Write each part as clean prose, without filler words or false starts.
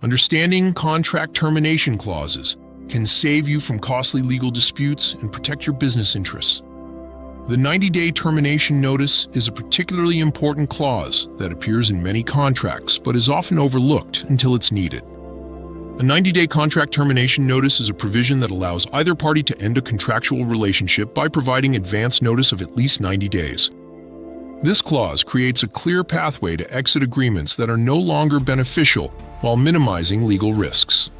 Understanding contract termination clauses can save you from costly legal disputes and protect your business interests. The 90-day termination notice is a particularly important clause that appears in many contracts but is often overlooked until it's needed. A 90-day contract termination notice is a provision that allows either party to end a contractual relationship by providing advance notice of at least 90 days. This clause creates a clear pathway to exit agreements that are no longer beneficial while minimizing legal risks.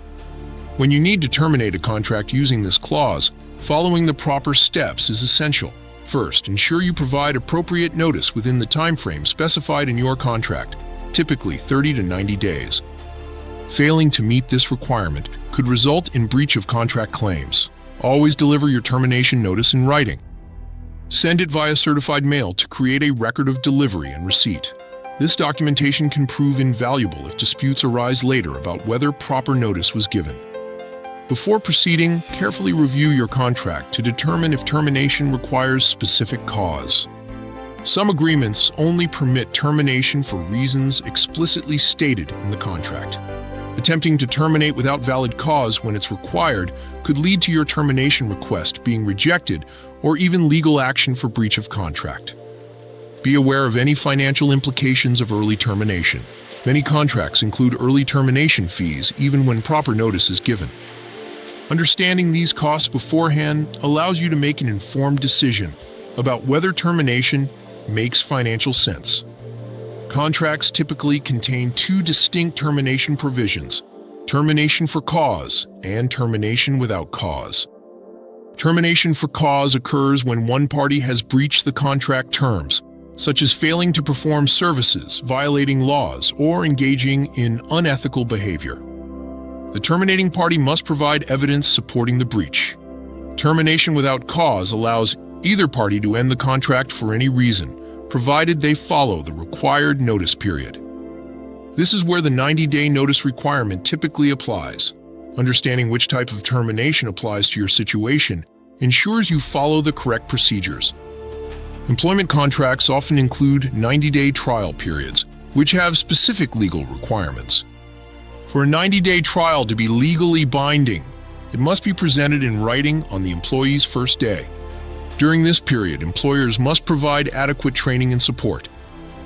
When you need to terminate a contract using this clause, following the proper steps is essential. First, ensure you provide appropriate notice within the time frame specified in your contract, typically 30 to 90 days. Failing to meet this requirement could result in breach of contract claims. Always deliver your termination notice in writing. Send it via certified mail to create a record of delivery and receipt. This documentation can prove invaluable if disputes arise later about whether proper notice was given. Before proceeding, carefully review your contract to determine if termination requires specific cause. Some agreements only permit termination for reasons explicitly stated in the contract. Attempting to terminate without valid cause when it's required could lead to your termination request being rejected or even legal action for breach of contract. Be aware of any financial implications of early termination. Many contracts include early termination fees even when proper notice is given. Understanding these costs beforehand allows you to make an informed decision about whether termination makes financial sense. Contracts typically contain two distinct termination provisions: termination for cause and termination without cause. Termination for cause occurs when one party has breached the contract terms, such as failing to perform services, violating laws, or engaging in unethical behavior. The terminating party must provide evidence supporting the breach. Termination without cause allows either party to end the contract for any reason, provided they follow the required notice period. This is where the 90-day notice requirement typically applies. Understanding which type of termination applies to your situation ensures you follow the correct procedures. Employment contracts often include 90-day trial periods, which have specific legal requirements. For a 90-day trial to be legally binding, it must be presented in writing on the employee's first day. During this period, employers must provide adequate training and support.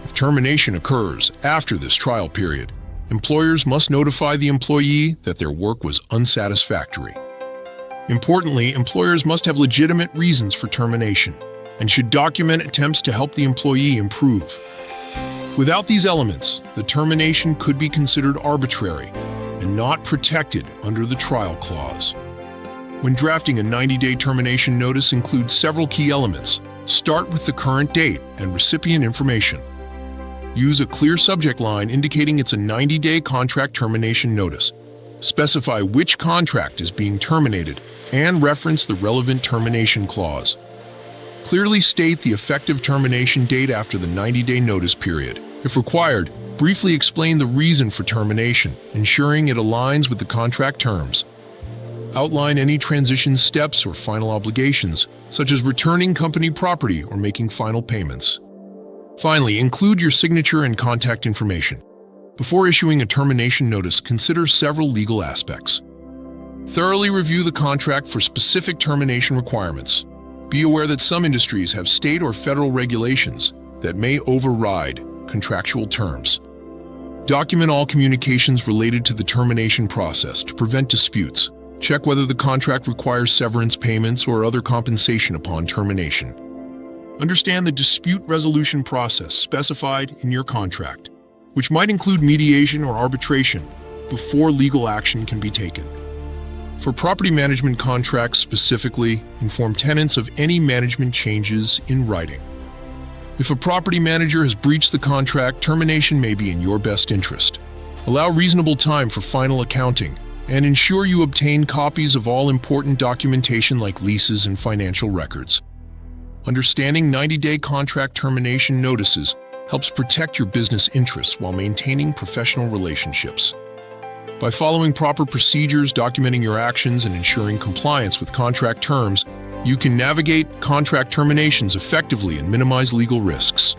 If termination occurs after this trial period, employers must notify the employee that their work was unsatisfactory. Importantly, employers must have legitimate reasons for termination and should document attempts to help the employee improve. Without these elements, the termination could be considered arbitrary and not protected under the trial clause. When drafting a 90-day termination notice, include several key elements. Start with the current date and recipient information. Use a clear subject line indicating it's a 90-day contract termination notice. Specify which contract is being terminated and reference the relevant termination clause. Clearly state the effective termination date after the 90-day notice period. If required, briefly explain the reason for termination, ensuring it aligns with the contract terms. Outline any transition steps or final obligations, such as returning company property or making final payments. Finally, include your signature and contact information. Before issuing a termination notice, consider several legal aspects. Thoroughly review the contract for specific termination requirements. Be aware that some industries have state or federal regulations that may override contractual terms. Document all communications related to the termination process to prevent disputes. Check whether the contract requires severance payments or other compensation upon termination. Understand the dispute resolution process specified in your contract, which might include mediation or arbitration before legal action can be taken. For property management contracts specifically, inform tenants of any management changes in writing. If a property manager has breached the contract, termination may be in your best interest. Allow reasonable time for final accounting and ensure you obtain copies of all important documentation like leases and financial records. Understanding 90-day contract termination notices helps protect your business interests while maintaining professional relationships. By following proper procedures, documenting your actions, and ensuring compliance with contract terms, you can navigate contract terminations effectively and minimize legal risks.